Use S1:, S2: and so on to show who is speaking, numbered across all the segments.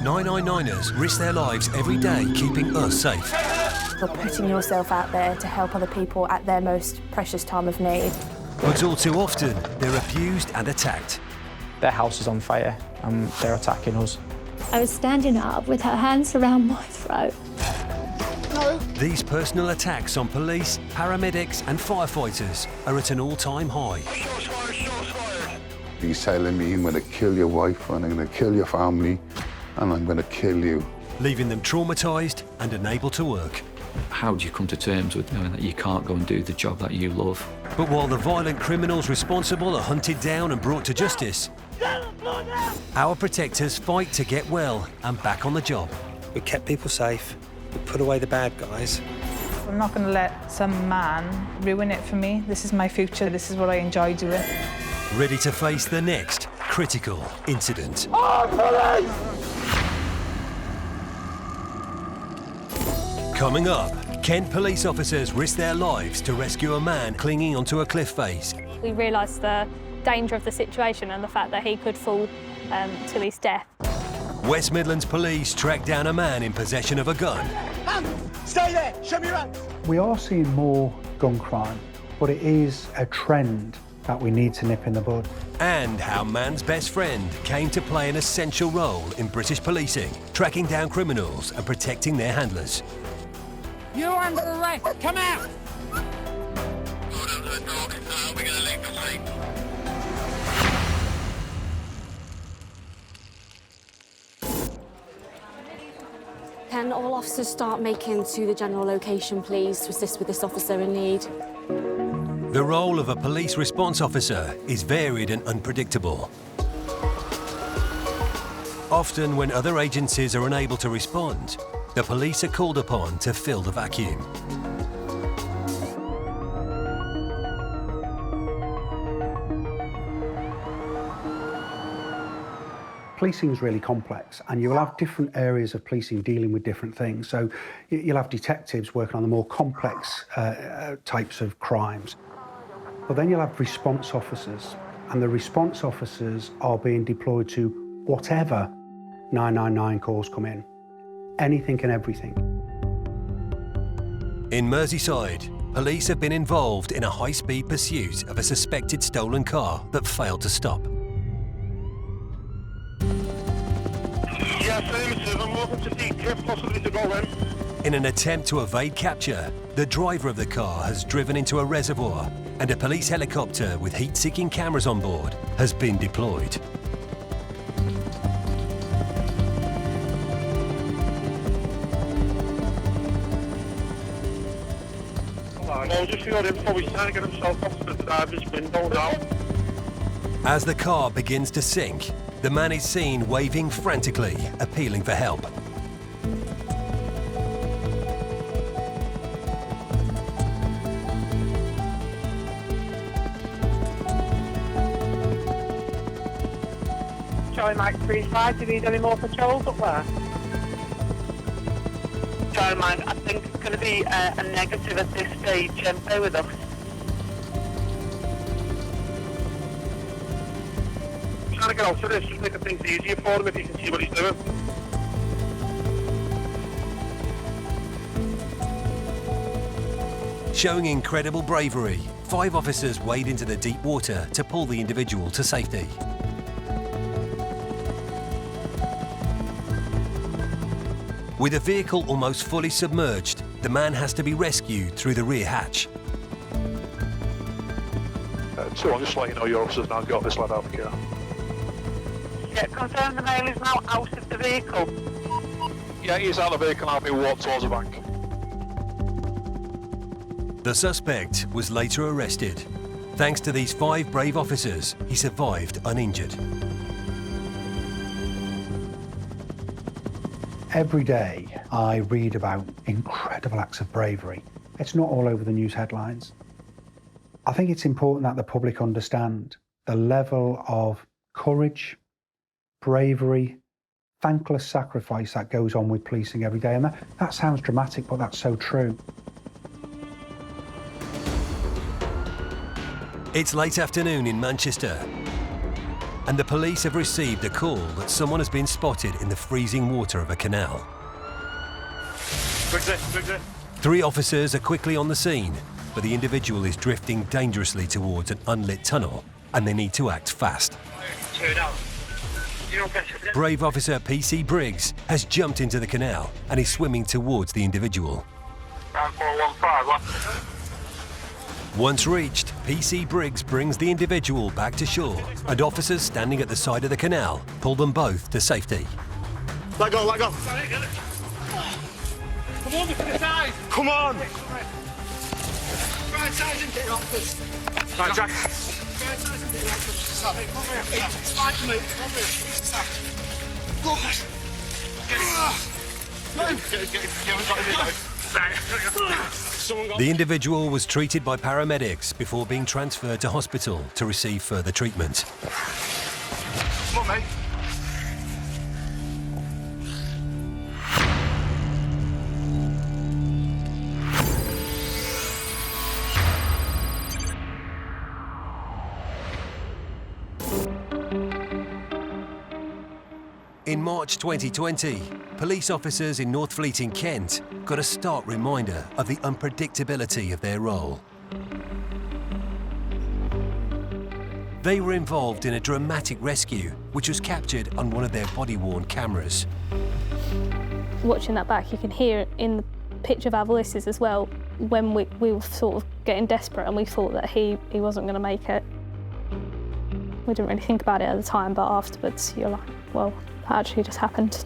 S1: 999ers risk their lives every day keeping us safe.
S2: You're putting yourself out there to help other people at their most precious time of need.
S1: But all too often, they're abused and attacked.
S3: Their house is on fire and they're attacking us.
S4: I was standing up with her hands around my throat.
S1: No. These personal attacks on police, paramedics and firefighters are at an all-time high.
S5: He's telling me, I'm going to kill your wife and I'm going to kill your family and I'm going to kill you.
S1: Leaving them traumatised and unable to work.
S6: How do you come to terms with knowing that you can't go and do the job that you love?
S1: But while the violent criminals responsible are hunted down and brought to justice, our protectors fight to get well and back on the job.
S7: We kept people safe, we put away the bad guys.
S8: I'm not going to let some man ruin it for me. This is my future, this is what I enjoy doing.
S1: Ready to face the next critical incident. Coming up, Kent police officers risk their lives to rescue a man clinging onto a cliff face.
S9: We realised the danger of the situation and the fact that he could fall to his death.
S1: West Midlands police track down a man in possession of a gun.
S10: Stay there! Show me your hands!
S11: We are seeing more gun crime, but it is a trend that we need to nip in the bud.
S1: And how man's best friend came to play an essential role in British policing, tracking down criminals and protecting their handlers.
S10: You're under arrest! Come out!
S12: Can all officers start making to the general location, please, to assist with this officer in need?
S1: The role of a police response officer is varied and unpredictable. Often, when other agencies are unable to respond, the police are called upon to fill the vacuum.
S11: Policing is really complex and you will have different areas of policing dealing with different things. So you'll have detectives working on the more complex types of crimes. But then you'll have response officers, and the response officers are being deployed to whatever 999 calls come in. Anything and everything.
S1: In Merseyside, police have been involved in a high-speed pursuit of a suspected stolen car that failed to stop.
S13: I'm looking to see if possibly to go in.
S1: In an attempt to evade capture, the driver of the car has driven into a reservoir and a police helicopter with heat-seeking cameras on board has been deployed.
S13: Well, just for your info, he's trying to get himself off the driver's window now.
S1: As the car begins to sink, the man is seen waving frantically, appealing for help.
S14: Charlie Mike 35, do you need any more patrols up there? Charlie Mike, I think it's going to be a negative at this stage. Bear with us.
S13: Trying to get out of this, just making things easier for him if you can see what he's doing.
S1: Showing incredible bravery, 5 officers wade into the deep water to pull the individual to safety. With the vehicle almost fully submerged, the man has to be rescued through the rear hatch.
S15: So I'm just letting you know your officers now got this lad out of the car.
S14: Yeah, confirm the male is now out of the vehicle.
S15: Yeah, he's out of the vehicle now, being walked towards the bank.
S1: The suspect was later arrested. Thanks to these 5 brave officers, he survived uninjured.
S11: Every day I read about incredible acts of bravery. It's not all over the news headlines. I think it's important that the public understand the level of courage, bravery, thankless sacrifice that goes on with policing every day. And that sounds dramatic, but that's so true.
S1: It's late afternoon in Manchester. and the police have received a call that someone has been spotted in the freezing water of a canal.
S13: Quickly.
S1: 3 officers are quickly on the scene, but the individual is drifting dangerously towards an unlit tunnel, and they need to act fast. Brave officer PC Briggs has jumped into the canal and is swimming towards the individual. Once reached, PC Briggs brings the individual back to shore, and officers standing at the side of the canal pull them both to safety.
S13: Let go. Come on, to the side. Come on. Right, Sergeant, get off this. Right, Jack. Right, Sergeant, get off this. It's fine for me. Come here.
S1: The individual was treated by paramedics before being transferred to hospital to receive further treatment.
S13: Come on, mate.
S1: In March 2020, police officers in North Fleet in Kent got a stark reminder of the unpredictability of their role. They were involved in a dramatic rescue, which was captured on one of their body-worn cameras.
S9: Watching that back, you can hear it in the pitch of our voices as well, when we were sort of getting desperate and we thought that he wasn't going to make it. We didn't really think about it at the time, but afterwards you're like, well, that actually just happened.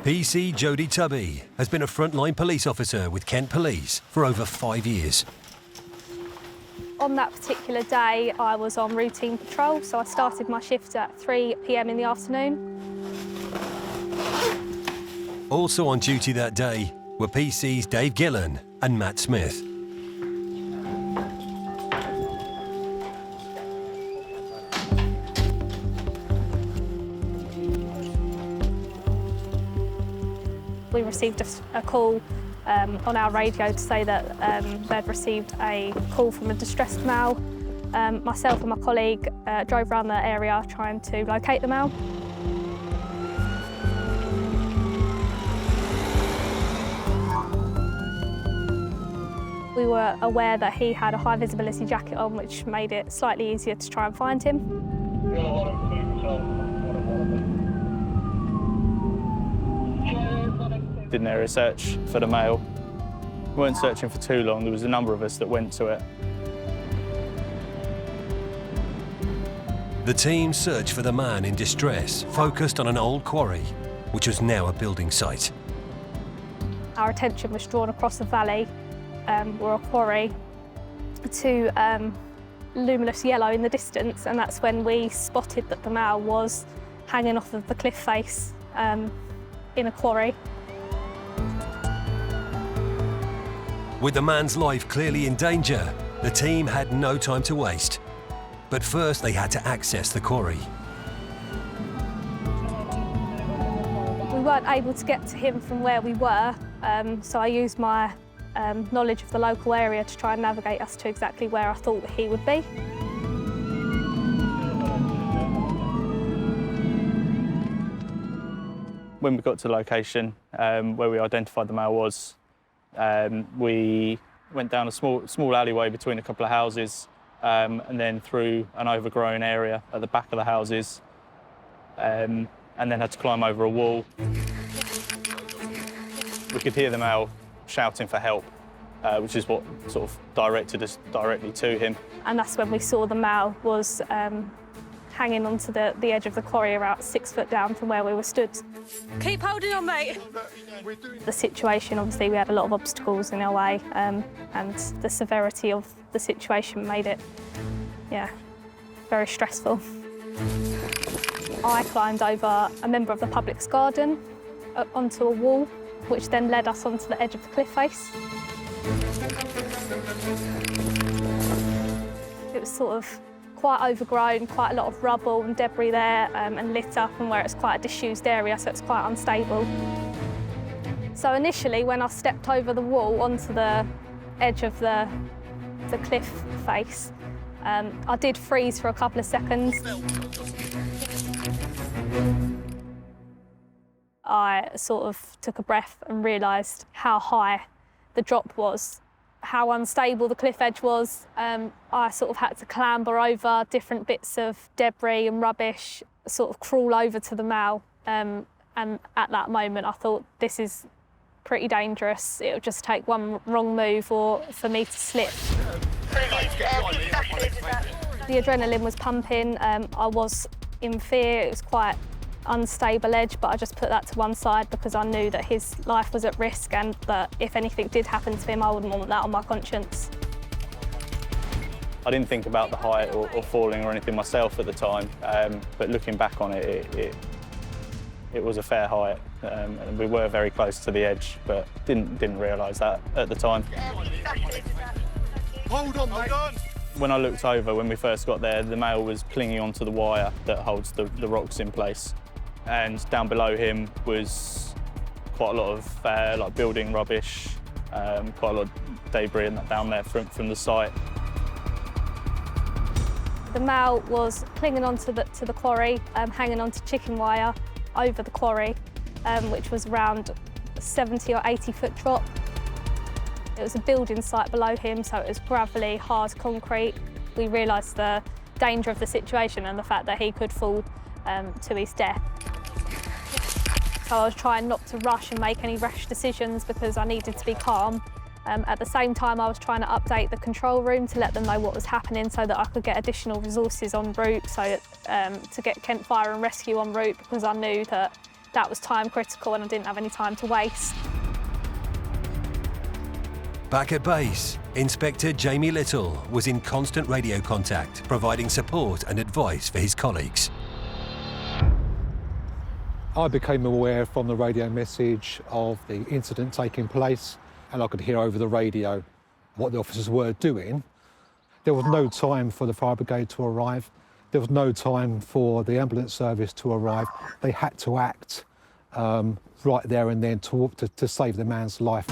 S1: PC Jodie Tubby has been a frontline police officer with Kent Police for over 5 years.
S9: On that particular day, I was on routine patrol, so I started my shift at 3 p.m. in the afternoon.
S1: Also on duty that day were PC's Dave Gillen and Matt Smith.
S9: We received a call on our radio to say that they'd received a call from a distressed male. Myself and my colleague drove around the area trying to locate the male. We were aware that he had a high visibility jacket on, which made it slightly easier to try and find him.
S3: Did an area search for the male. We weren't searching for too long. There was a number of us that went to it.
S1: The team's search for the man in distress focused on an old quarry, which was now a building site.
S9: Our attention was drawn across the valley, or a quarry, to luminous yellow in the distance, and that's when we spotted that the male was hanging off of the cliff face in a quarry.
S1: With the man's life clearly in danger, the team had no time to waste. But first they had to access the quarry.
S9: We weren't able to get to him from where we were, so I used my knowledge of the local area to try and navigate us to exactly where I thought that he would be.
S3: When we got to the location where we identified the male was, we went down a small alleyway between a couple of houses and then through an overgrown area at the back of the houses and then had to climb over a wall. We could hear the male shouting for help, which is what sort of directed us directly to him.
S9: And that's when we saw the male was hanging onto the edge of the quarry about 6 foot down from where we were stood.
S12: Keep holding on, mate.
S9: The situation, obviously, we had a lot of obstacles in our way, and the severity of the situation made it, very stressful. I climbed over a member of the public's garden onto a wall, which then led us onto the edge of the cliff face. It was sort of quite overgrown, quite a lot of rubble and debris there, and lit up, and where it's quite a disused area, so it's quite unstable. So initially, when I stepped over the wall onto the edge of the cliff face, I did freeze for a couple of seconds. I sort of took a breath and realised how high the drop was, how unstable the cliff edge was. I sort of had to clamber over different bits of debris and rubbish, sort of crawl over to the mall. And at that moment, I thought, this is pretty dangerous. It would just take one wrong move or for me to slip. The adrenaline was pumping. I was in fear. It was quite unstable edge, but I just put that to one side because I knew that his life was at risk and that if anything did happen to him, I wouldn't want that on my conscience.
S3: I didn't think about the height or falling or anything myself at the time, but looking back on it, it was a fair height. And we were very close to the edge, but didn't realise that at the time.
S10: Hold on, mate.
S3: When I looked over, when we first got there, the male was clinging onto the wire that holds the rocks in place. And down below him was quite a lot of like building rubbish, quite a lot of debris and that down there from the site.
S9: The male was clinging onto the quarry, hanging onto chicken wire over the quarry, which was around 70 or 80 foot drop. It was a building site below him, so it was gravelly, hard concrete. We realised the danger of the situation and the fact that he could fall to his death. So I was trying not to rush and make any rash decisions because I needed to be calm. At the same time, I was trying to update the control room to let them know what was happening so that I could get additional resources en route, so to get Kent Fire and Rescue en route, because I knew that that was time critical and I didn't have any time to waste.
S1: Back at base, Inspector Jamie Little was in constant radio contact, providing support and advice for his colleagues.
S16: I became aware from the radio message of the incident taking place, and I could hear over the radio what the officers were doing. There was no time for the fire brigade to arrive. There was no time for the ambulance service to arrive. They had to act right there and then to save the man's life.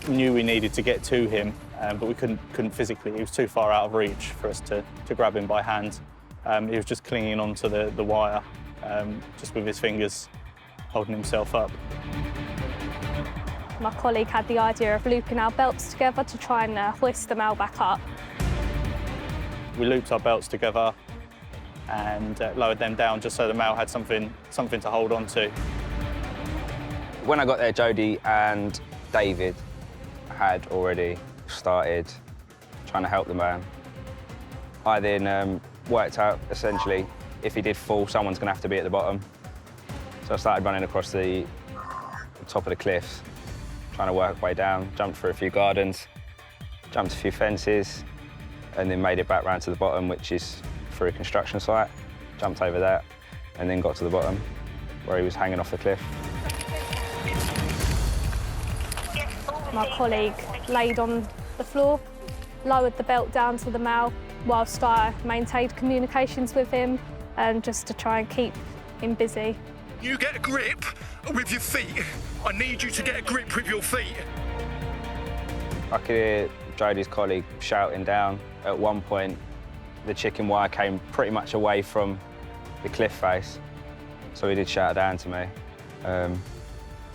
S3: We knew we needed to get to him, but we couldn't physically. He was too far out of reach for us to grab him by hand. He was just clinging onto the wire, just with his fingers holding himself up.
S9: My colleague had the idea of looping our belts together to try and hoist the male back up.
S3: We looped our belts together and lowered them down just so the male had something to hold on to.
S17: When I got there, Jodie and David had already started trying to help the man. I then worked out, essentially, if he did fall, someone's going to have to be at the bottom. So I started running across the top of the cliffs, trying to work my way down, jumped through a few gardens, jumped a few fences, and then made it back round to the bottom, which is through a construction site. Jumped over that, and then got to the bottom, where he was hanging off the cliff.
S9: My colleague laid on the floor, lowered the belt down to the male, whilst I maintained communications with him, just to try and keep him busy.
S10: You get a grip with your feet. I need you to get a grip with your feet.
S17: I could hear Jodie's colleague shouting down. At one point, the chicken wire came pretty much away from the cliff face, so he did shout down to me,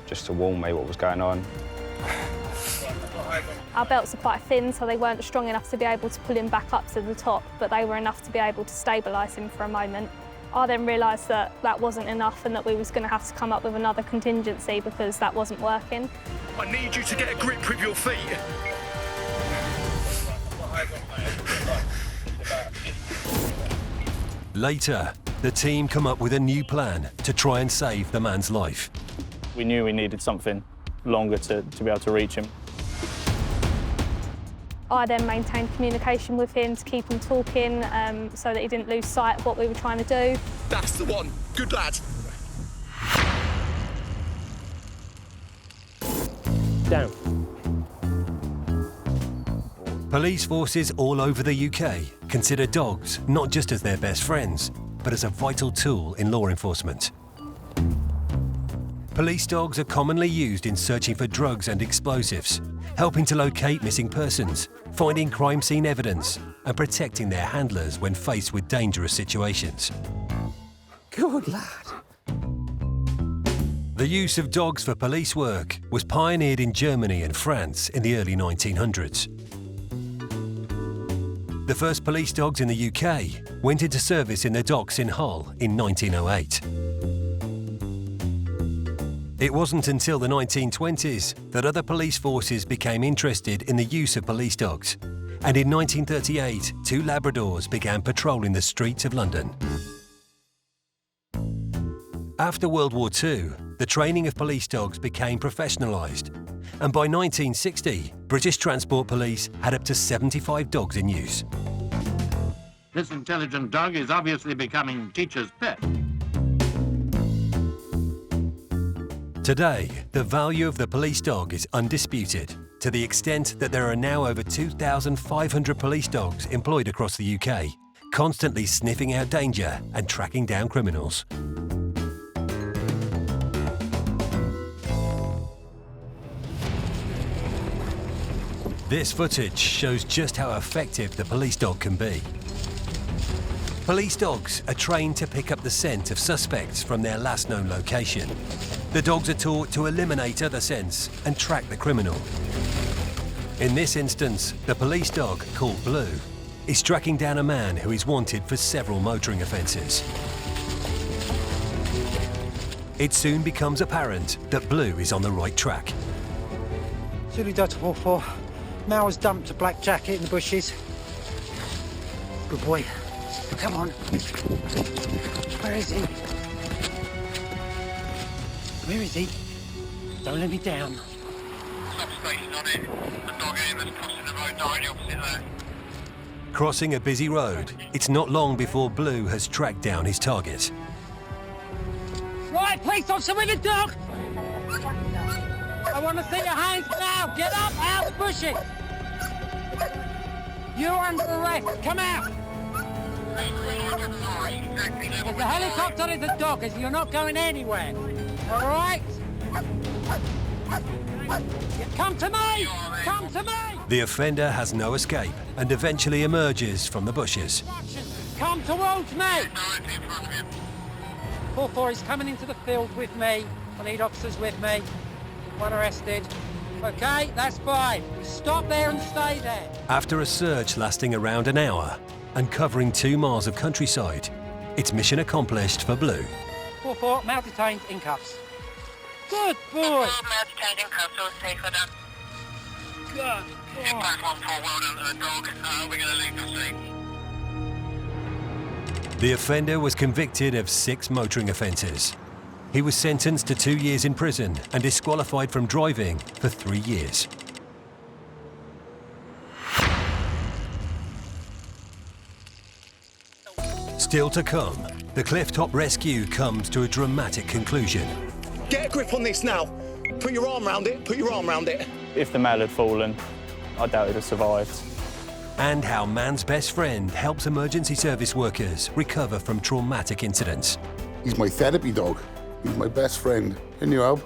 S17: just to warn me what was going on.
S9: Our belts are quite thin, so they weren't strong enough to be able to pull him back up to the top, but they were enough to be able to stabilise him for a moment. I then realised that that wasn't enough and that we was going to have to come up with another contingency because that wasn't working.
S10: I need you to get a grip with your feet.
S1: Later, the team come up with a new plan to try and save the man's life.
S3: We knew we needed something longer to be able to reach him.
S9: I then maintained communication with him to keep him talking so that he didn't lose sight of what we were trying to do.
S10: That's the one. Good lad.
S7: Down.
S1: Police forces all over the UK consider dogs not just as their best friends, but as a vital tool in law enforcement. Police dogs are commonly used in searching for drugs and explosives, helping to locate missing persons, finding crime scene evidence, and protecting their handlers when faced with dangerous situations.
S18: Good lad.
S1: The use of dogs for police work was pioneered in Germany and France in the early 1900s. The first police dogs in the UK went into service in the docks in Hull in 1908. It wasn't until the 1920s that other police forces became interested in the use of police dogs, and in 1938, 2 Labradors began patrolling the streets of London. After World War II, the training of police dogs became professionalised, and by 1960, British Transport Police had up to 75 dogs in use.
S19: This intelligent dog is obviously becoming teacher's pet.
S1: Today, the value of the police dog is undisputed, to the extent that there are now over 2,500 police dogs employed across the UK, constantly sniffing out danger and tracking down criminals. This footage shows just how effective the police dog can be. Police dogs are trained to pick up the scent of suspects from their last known location. The dogs are taught to eliminate other scents and track the criminal. In this instance, the police dog, called Blue, is tracking down a man who is wanted for several motoring offences. It soon becomes apparent that Blue is on the right track.
S18: Zulu Delta 44. Mal was dumped a black jacket in the bushes. Good boy. Come on. Where is he? Where is he? Don't let me down.
S19: Substation on it. The dog aim is crossing the road directly opposite there.
S1: Crossing a busy road, it's not long before Blue has tracked down his target.
S18: Right, police officer with the dog! I want to see your hands now! Get up out the bushes! You're under arrest! Come out! If the helicopter is a dog, you're not going anywhere. All right? Come to me! Come to me!
S1: The offender has no escape and eventually emerges from the bushes.
S18: Come towards me! 4-4 is coming into the field with me. I need officers with me. One arrested. Okay, that's fine. Stop there and stay there.
S1: After a search lasting around an hour and covering 2 miles of countryside, it's mission accomplished for Blue.
S18: 4-4, male detained in cuffs. Good boy.
S14: Male detained in cuffs, all safe for that.
S18: Good boy.
S19: Impact 1-4, well done to the dog. We're going to leave the scene.
S1: The offender was convicted of 6 motoring offences. He was sentenced to 2 years in prison and disqualified from driving for 3 years. Still to come, the clifftop rescue comes to a dramatic conclusion.
S10: Get a grip on this now. Put your arm round it. Put your arm round it.
S3: If the male had fallen, I doubt he'd have survived.
S1: And how man's best friend helps emergency service workers recover from traumatic incidents.
S5: He's my therapy dog. He's my best friend. Can you help?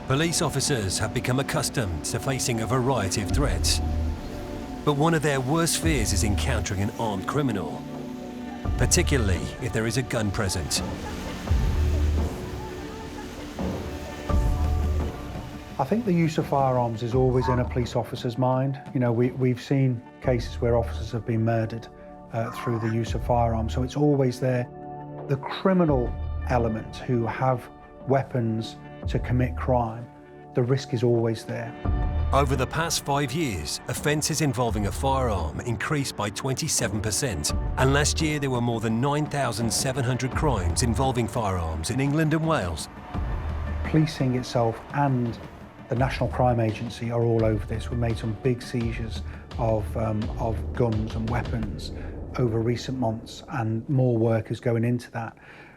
S1: Police officers have become accustomed to facing a variety of threats. But one of their worst fears is encountering an armed criminal, particularly if there is a gun present.
S11: I think the use of firearms is always in a police officer's mind. You know, we've seen cases where officers have been murdered through the use of firearms, so it's always there. The criminal element who have weapons to commit crime, the risk is always there.
S1: Over the past 5 years, offences involving a firearm increased by 27%, and last year there were more than 9,700 crimes involving firearms in England and Wales.
S11: Policing itself and the National Crime Agency are all over this. We've made some big seizures of guns and weapons over recent months, and more work is going into that.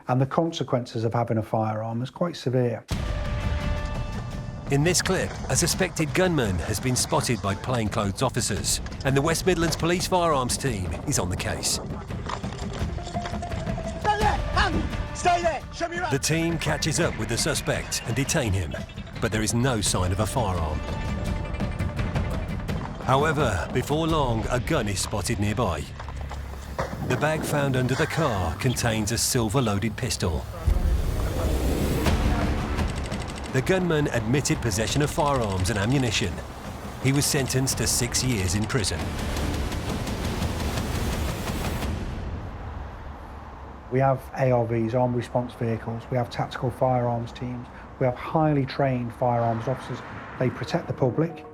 S11: And the consequences of having a firearm is quite severe.
S1: In this clip, a suspected gunman has been spotted by plainclothes officers, and the West Midlands Police Firearms team is on the case.
S13: Stay there! Hand! Stay there! Show me your hand!
S1: The team catches up with the suspect and detain him, but there is no sign of a firearm. However, before long, a gun is spotted nearby. The bag found under the car contains a silver-loaded pistol. The gunman admitted possession of firearms and ammunition. He was sentenced to 6 years in prison.
S11: We have ARVs, armed response vehicles, we have tactical firearms teams, we have highly trained firearms officers. They protect the public,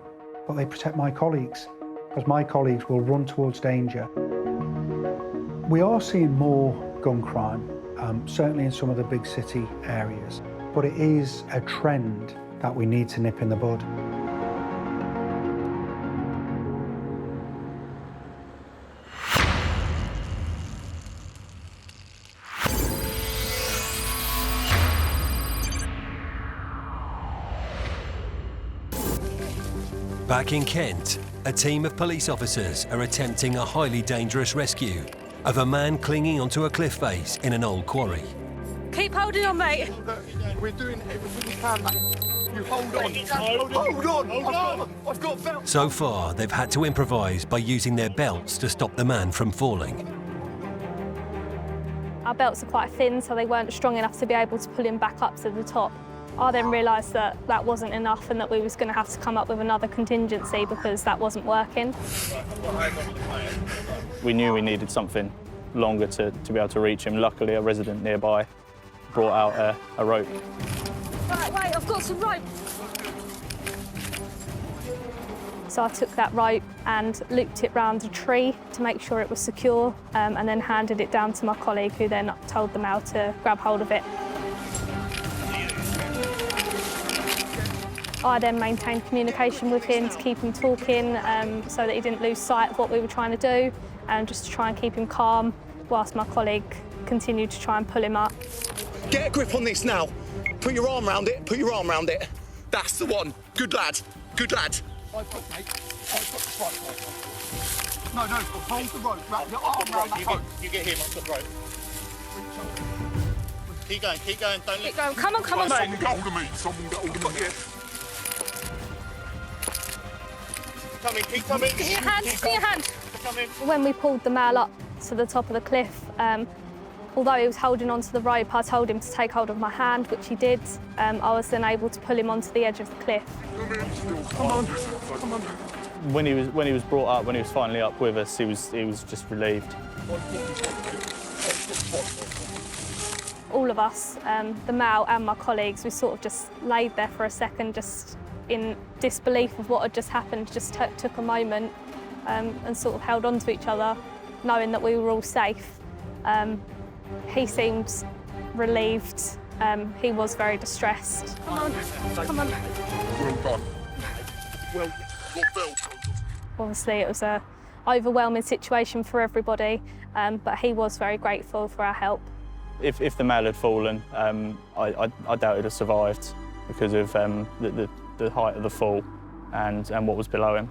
S11: but they protect my colleagues, because my colleagues will run towards danger. We are seeing more gun crime, certainly in some of the big city areas, but it is a trend that we need to nip in the bud.
S1: Back in Kent, a team of police officers are attempting a highly dangerous rescue of a man clinging onto a cliff face in an old quarry.
S13: Keep holding on, mate. We're doing everything we can, mate. You hold on. Hold on. I've got belts.
S1: So far, they've had to improvise by using their belts to stop the man from falling.
S9: Our belts are quite thin, so they weren't strong enough to be able to pull him back up to the top. I then realised that that wasn't enough and that we was going to have to come up with another contingency because that wasn't working.
S3: We knew we needed something longer to be able to reach him. Luckily, a resident nearby brought out a rope.
S9: Right, wait, I've got some rope. So I took that rope and looped it round a tree to make sure it was secure, and then handed it down to my colleague, who then told them how to grab hold of it. I then maintained communication with him to keep him talking, so that he didn't lose sight of what we were trying to do, and just to try and keep him calm whilst my colleague continued to try and pull him up.
S10: Get a grip on this now. Put your arm round it. Put your arm round it. That's the one. Good lad. Good lad.
S13: I've got, mate. I've got the rope. No, hold the rope. Wrap your arm round that rope.
S19: You get him, I've got rope. Keep going, keep going. Don't
S9: Keep going. Come on, come on.
S10: Someone get hold of me. Someone get hold of me.
S19: Coming, keep coming.
S9: Give me your hand, give me your hand. When we pulled the male up to the top of the cliff, although he was holding onto the rope, I told him to take hold of my hand, which he did. I was then able to pull him onto the edge of the cliff.
S10: Come on, come on.
S3: When he was brought up, when he was finally up with us, he was just relieved.
S9: All of us, the male and my colleagues, we sort of just laid there for a second, just in disbelief of what had just happened, just took a moment and sort of held on to each other, knowing that we were all safe. He seemed relieved. He was very distressed. Come on, come on.
S10: Well done. Well done.
S9: Obviously, it was an overwhelming situation for everybody, but he was very grateful for our help.
S3: If the male had fallen, I doubt he'd have survived because of the height of the fall and what was below him.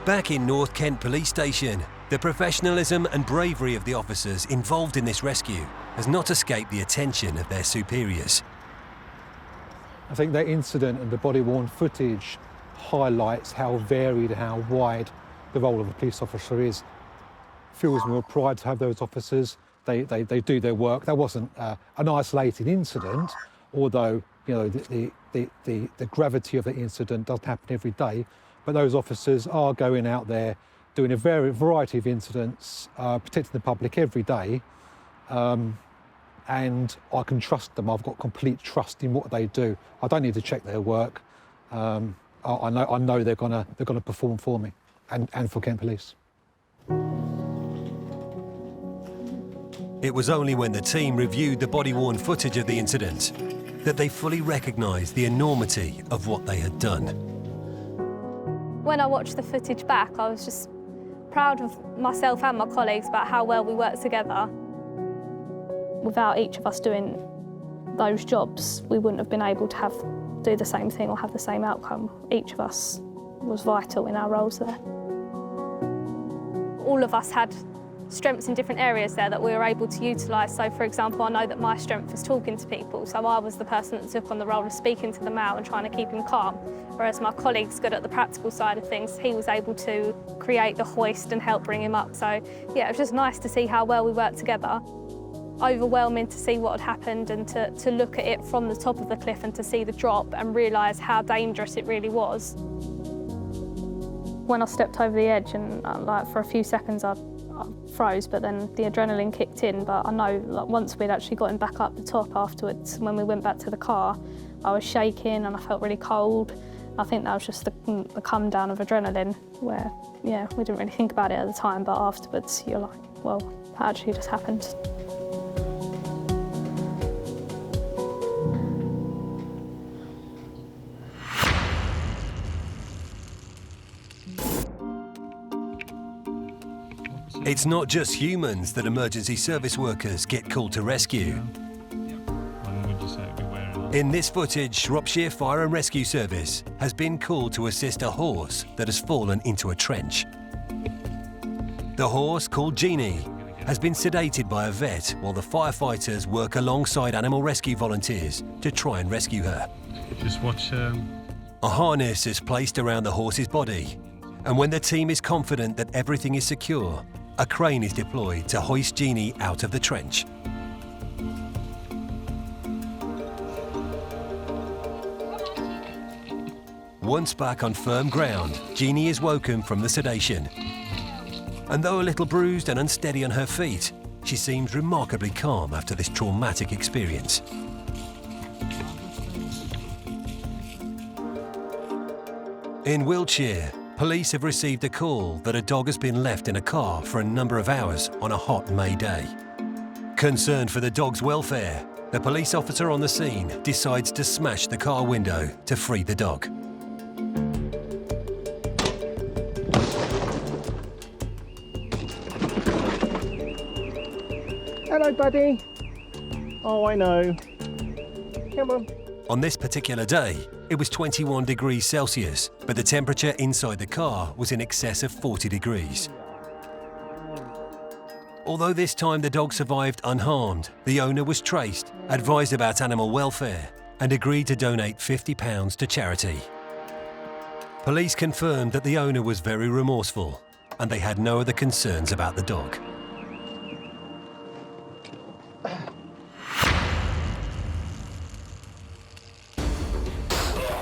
S1: Back in North Kent Police Station, the professionalism and bravery of the officers involved in this rescue has not escaped the attention of their superiors.
S16: I think that incident and the body-worn footage highlights how varied and how wide the role of a police officer is. Fills me with pride to have those officers. They do their work. That wasn't an isolated incident, although you know the gravity of the incident doesn't happen every day. But those officers are going out there doing a variety of incidents, protecting the public every day, and I can trust them. I've got complete trust in what they do. I don't need to check their work. I know they're gonna perform for me and for Kent Police.
S1: It was only when the team reviewed the body-worn footage of the incident that they fully recognised the enormity of what they had done.
S9: When I watched the footage back, I was just proud of myself and my colleagues about how well we worked together without each of us doing those jobs, we wouldn't have been able to do the same thing or have the same outcome. Each of us was vital in our roles there. All of us had strengths in different areas there that we were able to utilise. So, for example, I know that my strength was talking to people, so I was the person that took on the role of speaking to the male and trying to keep him calm, whereas my colleague's good at the practical side of things. He was able to create the hoist and help bring him up. So, yeah, it was just nice to see how well we worked together. Overwhelming to see what had happened and to look at it from the top of the cliff and to see the drop and realise how dangerous it really was. When I stepped over the edge and for a few seconds I froze, but then the adrenaline kicked in. But I know once we'd actually gotten back up the top afterwards, when we went back to the car, I was shaking and I felt really cold. I think that was just the come down of adrenaline where, yeah, we didn't really think about it at the time, but afterwards you're like, well, that actually just happened.
S1: It's not just humans that emergency service workers get called to rescue. In this footage, Shropshire Fire and Rescue Service has been called to assist a horse that has fallen into a trench. The horse, called Jeannie, has been sedated by a vet while the firefighters work alongside animal rescue volunteers to try and rescue her.
S20: Just watch.
S1: A harness is placed around the horse's body, and when the team is confident that everything is secure, a crane is deployed to hoist Jeannie out of the trench. Once back on firm ground, Jeannie is woken from the sedation. And though a little bruised and unsteady on her feet, she seems remarkably calm after this traumatic experience. In Wiltshire, police have received a call that a dog has been left in a car for a number of hours on a hot May day. Concerned for the dog's welfare, the police officer on the scene decides to smash the car window to free the dog.
S21: Hello, buddy. Oh, I know. Come on.
S1: On this particular day, it was 21 degrees Celsius, but the temperature inside the car was in excess of 40 degrees. Although this time the dog survived unharmed, the owner was traced, advised about animal welfare, and agreed to donate £50 to charity. Police confirmed that the owner was very remorseful, and they had no other concerns about the dog.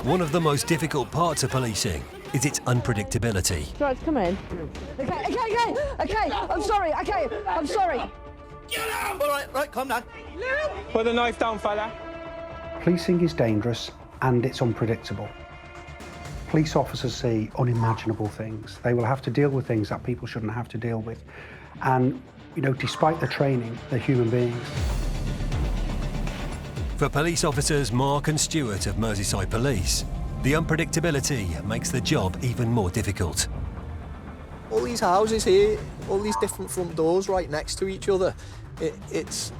S1: One of the most difficult parts of policing is its unpredictability.
S21: Right, come in. Okay, I'm sorry, I'm sorry.
S13: Get out! All right, calm down.
S21: Put the knife down, fella.
S11: Policing is dangerous and it's unpredictable. Police officers see unimaginable things. They will have to deal with things that people shouldn't have to deal with. And, you know, despite the training, they're human beings.
S1: For police officers Mark and Stuart of Merseyside Police, the unpredictability makes the job even more difficult.
S22: All these houses here, all these different front doors right next to each other, it's...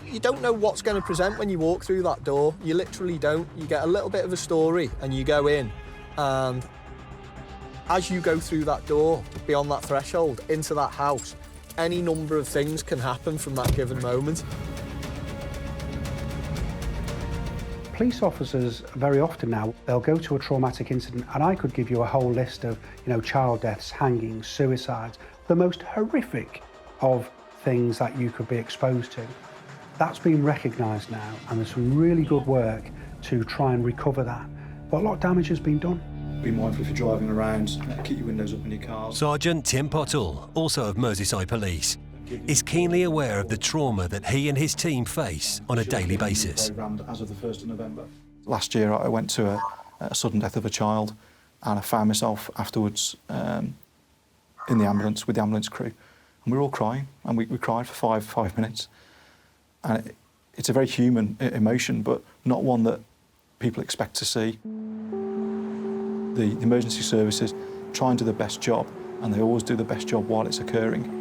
S22: You don't know what's going to present when you walk through that door. You literally don't. You get a little bit of a story and you go in, and as you go through that door, beyond that threshold, into that house, any number of things can happen from that given moment.
S11: Police officers, very often now, they'll go to a traumatic incident, and I could give you a whole list of, you know, child deaths, hangings, suicides, the most horrific of things that you could be exposed to. That's been recognised now, and there's some really good work to try and recover that. But a lot of damage has been done.
S23: Be mindful if you're driving around, keep your windows up in your cars.
S1: Sergeant Tim Pottle, also of Merseyside Police, is keenly aware of the trauma that he and his team face on a daily basis.
S23: As of the 1st of November. Last year I went to a sudden death of a child, and I found myself afterwards in the ambulance with the ambulance crew, and we were all crying, and we cried for five minutes. And it's a very human emotion, but not one that people expect to see. The emergency services try and do the best job, and they always do the best job while it's occurring.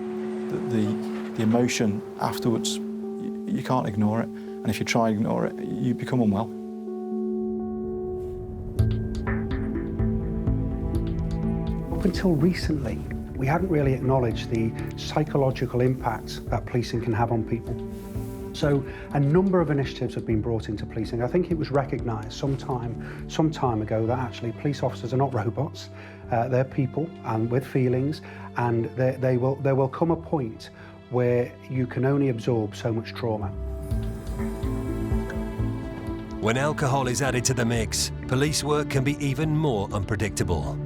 S23: The emotion afterwards, you can't ignore it, And if you try and ignore it, you become unwell.
S11: Up until recently, we hadn't really acknowledged the psychological impact that policing can have on people. So a number of initiatives have been brought into policing. I think it was recognised some time ago that actually police officers are not robots. They're people and with feelings, and there will come a point where you can only absorb so much trauma.
S1: When alcohol is added to the mix, police work can be even more unpredictable.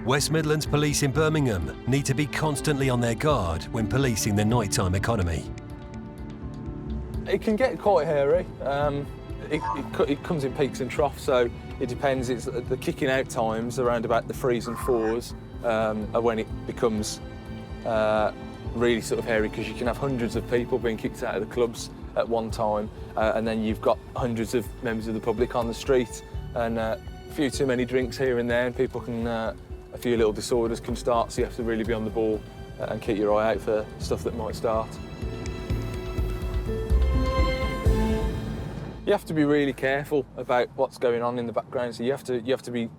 S1: West Midlands Police in Birmingham need to be constantly on their guard when policing the nighttime economy.
S2: It can get quite hairy. It comes in peaks and troughs, so it depends. It's the kicking out times around about the 3s and 4s are when it becomes really sort of hairy, because you can have hundreds of people being kicked out of the clubs at one time, and then you've got hundreds of members of the public on the street, and a few too many drinks here and there, and people can, a few little disorders can start, so you have to really be on the ball and keep your eye out for stuff that might start. You have to be really careful about what's going on in the background, so you have to be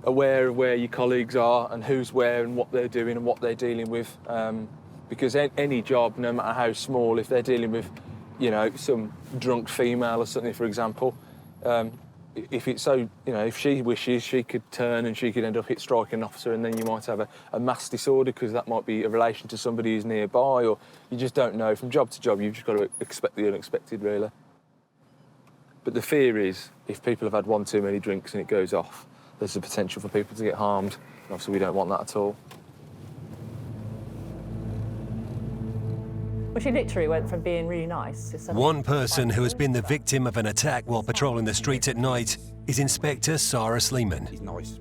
S2: aware of where your colleagues are and who's where and what they're doing and what they're dealing with, because any job, no matter how small, if they're dealing with, you know, some drunk female or something, for example, if it's so, you know, if she wishes, she could turn and she could end up striking an officer, and then you might have a mass disorder, because that might be a relation to somebody who's nearby, or you just don't know. From job to job, you've just got to expect the unexpected, really. But the fear is, if people have had one too many drinks and it goes off, there's the potential for people to get harmed. Obviously, we don't want that at all.
S4: Well, she literally went from being really nice to something.
S1: One person who has been the victim of an attack while patrolling the streets at night is Inspector Sarah Sleeman.
S20: He's nice.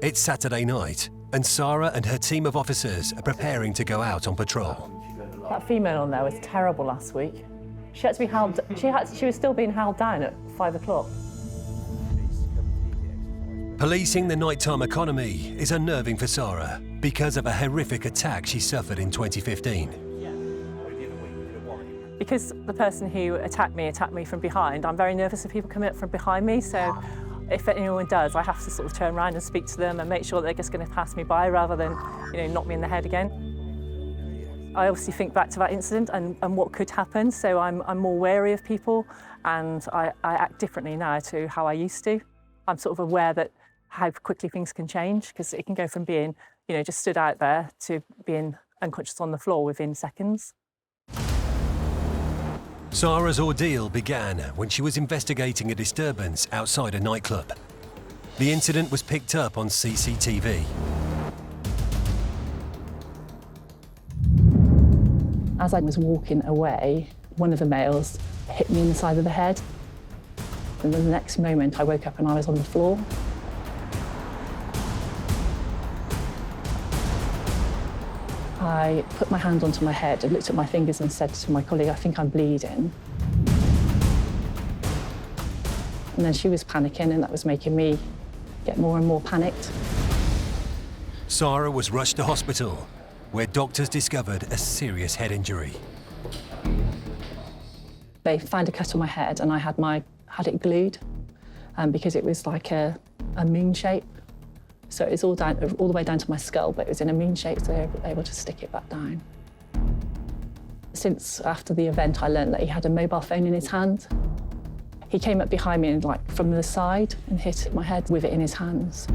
S1: It's Saturday night, and Sarah and her team of officers are preparing to go out on patrol.
S4: That female on there was terrible last week. She had to be held. She was still being held down at 5 o'clock.
S1: Policing the nighttime economy is unnerving for Sarah because of a horrific attack she suffered in 2015.
S4: Because the person who attacked me from behind, I'm very nervous if people come up from behind me, so if anyone does, I have to sort of turn around and speak to them and make sure they're just going to pass me by rather than, you know, knock me in the head again. I obviously think back to that incident and what could happen, so I'm more wary of people, and I act differently now to how I used to. I'm sort of aware that how quickly things can change, because it can go from being, you know, just stood out there to being unconscious on the floor within seconds.
S1: Sarah's ordeal began when she was investigating a disturbance outside a nightclub. The incident was picked up on CCTV.
S4: As I was walking away, one of the males hit me in the side of the head. And then the next moment I woke up and I was on the floor. I put my hand onto my head and looked at my fingers and said to my colleague, I think I'm bleeding. And then she was panicking, and that was making me get more and more panicked.
S1: Sarah was rushed to hospital, where doctors discovered a serious head injury.
S4: They found a cut on my head, and I had it glued, because it was like a moon shape. So it was all the way down to my skull, but it was in a moon shape, so they were able to stick it back down. Since after the event, I learned that he had a mobile phone in his hand. He came up behind me and, like, from the side and hit my head with it in his hands.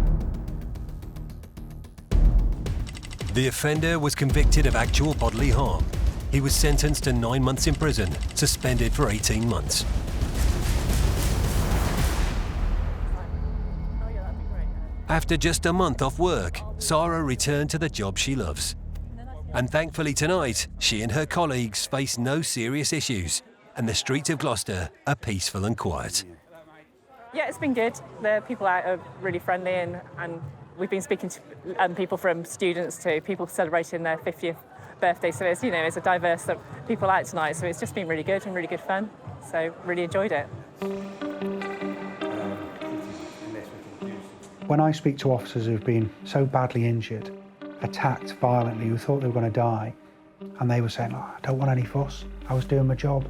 S1: The offender was convicted of actual bodily harm. He was sentenced to 9 months in prison, suspended for 18 months. After just a month off work, Sarah returned to the job she loves. And thankfully tonight, she and her colleagues face no serious issues, and the streets of Gloucester are peaceful and quiet.
S4: Yeah, it's been good. The people out are really friendly, and we've been speaking to people from students to people celebrating their 50th birthday. So it's, you know, it's a diverse of people out tonight. So it's just been really good and really good fun. So really enjoyed it.
S11: When I speak to officers who've been so badly injured, attacked violently, who thought they were going to die, And they were saying, oh, I don't want any fuss. I was doing my job.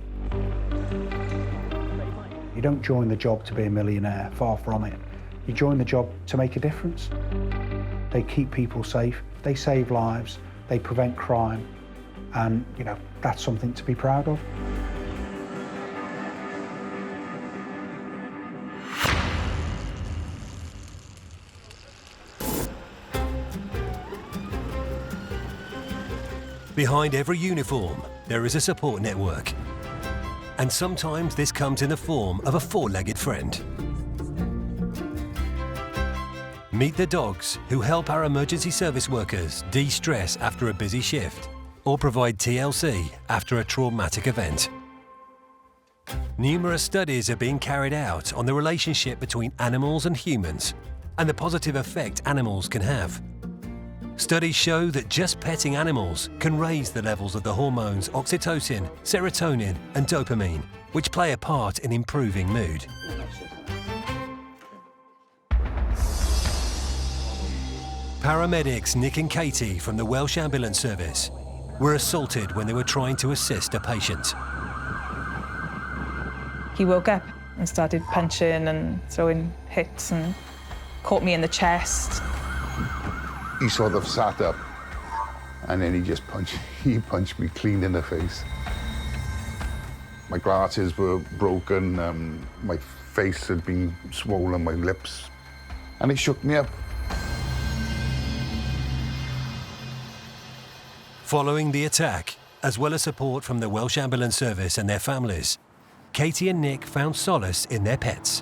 S11: You don't join the job to be a millionaire, far from it. You join the job to make a difference. They keep people safe, they save lives, they prevent crime, and, you know, that's something to be proud of.
S1: Behind every uniform, there is a support network. And sometimes this comes in the form of a four-legged friend. Meet the dogs who help our emergency service workers de-stress after a busy shift or provide TLC after a traumatic event. Numerous studies are being carried out on the relationship between animals and humans and the positive effect animals can have. Studies show that just petting animals can raise the levels of the hormones oxytocin, serotonin, and dopamine, which play a part in improving mood. Paramedics Nick and Katie from the Welsh Ambulance Service were assaulted when they were trying to assist a patient.
S6: He woke up and started punching and throwing hits and caught me in the chest.
S5: He sort of sat up and then he punched me clean in the face. My glasses were broken, my face had been swollen, my lips, and he shook me up.
S1: Following the attack, as well as support from the Welsh Ambulance Service and their families, Katie and Nick found solace in their pets.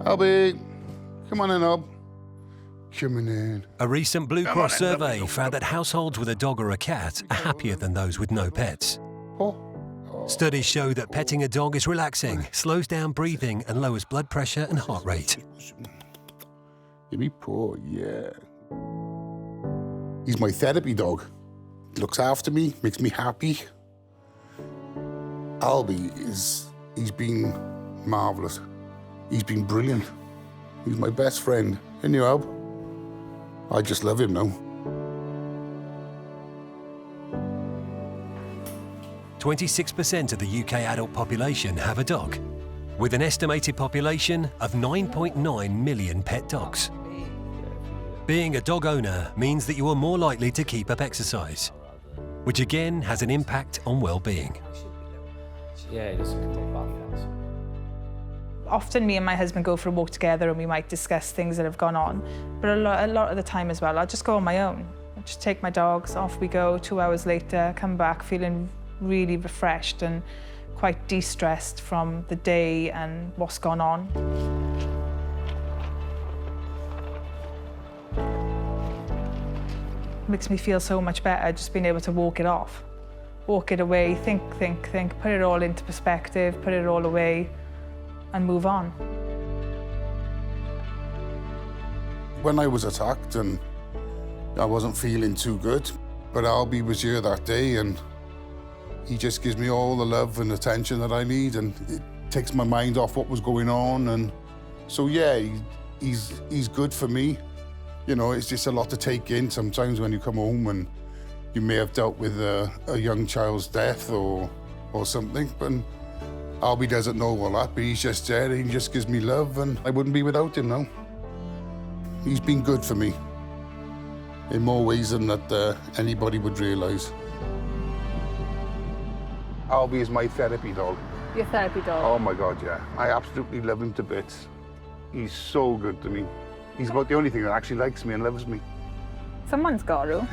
S5: Albie, come on in, Ob. Coming in.
S1: A recent Blue Cross survey found that households with a dog or a cat are happier than those with no pets. Studies show that petting a dog is relaxing, slows down breathing and lowers blood pressure and heart rate.
S5: Give me paw, yeah. He's my therapy dog. Looks after me, makes me happy. Albie he's been marvellous. He's been brilliant. He's my best friend. Isn't you, Alb? I just love him now.
S1: 26% of the UK adult population have a dog, with an estimated population of 9.9 million pet dogs. Being a dog owner means that you are more likely to keep up exercise, which again has an impact on well-being.
S8: Yeah, it doesn't take bath.
S6: Often me and my husband go for a walk together and we might discuss things that have gone on. But a lot of the time as well, I'll just go on my own. I'll just take my dogs, off we go, 2 hours later, come back feeling really refreshed and quite de-stressed from the day and what's gone on. Makes me feel so much better just being able to walk it off. Walk it away, think, put it all into perspective, put it all away and move on.
S5: When I was attacked and I wasn't feeling too good, but Albie was here that day and he just gives me all the love and attention that I need and it takes my mind off what was going on. And so, yeah, he's good for me. You know, it's just a lot to take in sometimes when you come home and you may have dealt with a young child's death or something, but Albie doesn't know all that, but he's just there, he just gives me love and I wouldn't be without him now. He's been good for me in more ways than that anybody would realise. Albie is my therapy dog.
S4: Your therapy dog?
S5: Oh my God, yeah. I absolutely love him to bits. He's so good to me. He's about the only thing that actually likes me and loves me.
S6: Someone's got to.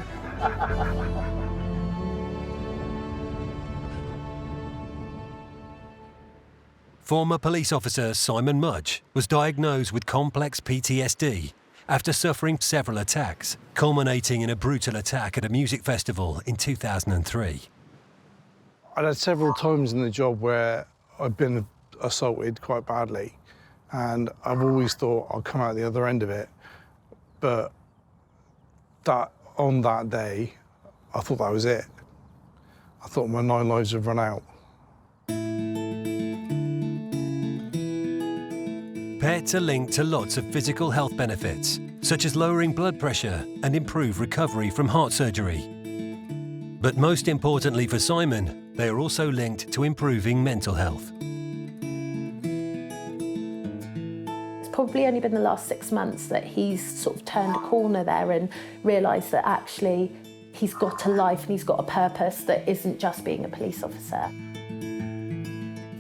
S1: Former police officer Simon Mudge was diagnosed with complex PTSD after suffering several attacks, culminating in a brutal attack at a music festival in 2003.
S20: I'd had several times in the job where I'd been assaulted quite badly, and I've always thought I'll come out the other end of it. But on that day, I thought that was it. I thought my 9 lives had run out.
S1: Pets are linked to lots of physical health benefits, such as lowering blood pressure and improved recovery from heart surgery. But most importantly for Simon, they are also linked to improving mental health.
S12: It's probably only been the last 6 months that he's sort of turned a corner there and realised that actually he's got a life and he's got a purpose that isn't just being a police officer.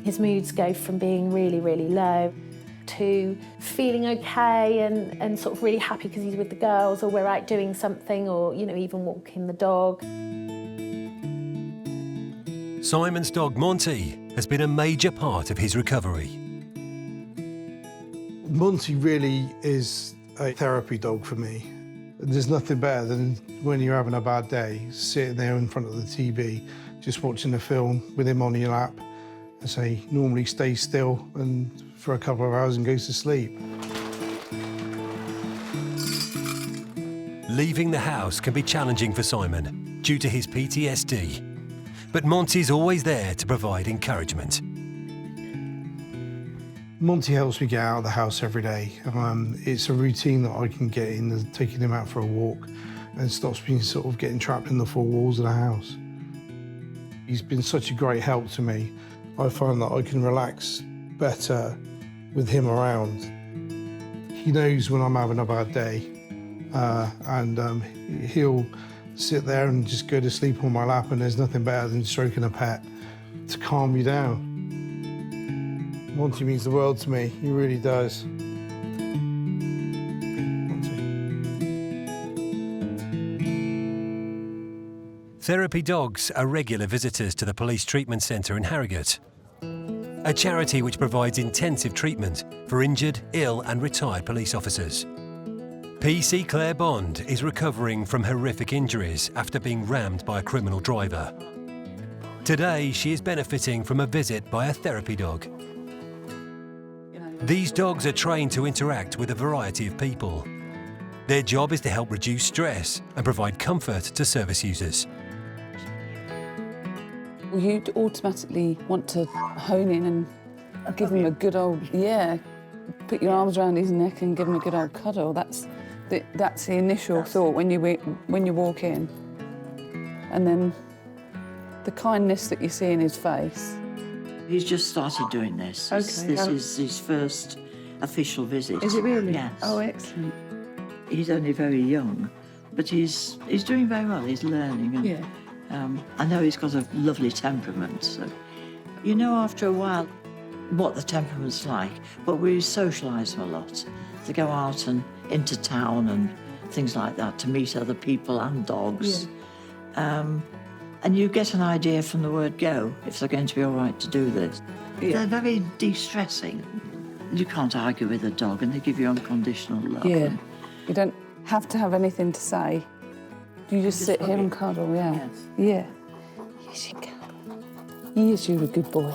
S12: His moods go from being really, really low to feeling okay and sort of really happy because he's with the girls or we're out doing something or, you know, even walking the dog.
S1: Simon's dog Monty has been a major part of his recovery.
S20: Monty really is a therapy dog for me. There's nothing better than when you're having a bad day, sitting there in front of the TV, just watching a film with him on your lap. I say, normally stay still and for a couple of hours and goes to sleep.
S1: Leaving the house can be challenging for Simon due to his PTSD. But Monty's always there to provide encouragement.
S20: Monty helps me get out of the house every day. It's a routine that I can get in, taking him out for a walk, and stops me sort of getting trapped in the four walls of the house. He's been such a great help to me. I find that I can relax better with him around. He knows when I'm having a bad day, and he'll sit there and just go to sleep on my lap, and there's nothing better than stroking a pet to calm you down. Monty means the world to me, he really does.
S1: Therapy dogs are regular visitors to the Police Treatment Centre in Harrogate, a charity which provides intensive treatment for injured, ill and retired police officers. PC Claire Bond is recovering from horrific injuries after being rammed by a criminal driver. Today, she is benefiting from a visit by a therapy dog. These dogs are trained to interact with a variety of people. Their job is to help reduce stress and provide comfort to service users.
S15: You'd automatically want to hone in and give him a good old, put your arms around his neck and give him a good old cuddle. That's the initial thought when you walk in. And then the kindness that you see in his face.
S17: He's just started doing this.
S15: Okay.
S17: This is his first official visit.
S15: Is it really?
S17: Yes.
S15: Oh, excellent.
S17: He's only very young, but he's doing very well. He's learning. And, I know he's got a lovely temperament. So, you know, after a while, what the temperament's like. But we socialise him a lot to go out and into town and things like that to meet other people and dogs. Yeah. And you get an idea from the word go if they're going to be all right to do this. Yeah. They're very de-stressing. You can't argue with a dog and they give you unconditional love.
S15: Yeah. You don't have to have anything to say. You just sit here and cuddle, yeah.
S17: Yes.
S15: Yeah. Yes, you can. Yes, you're a good boy.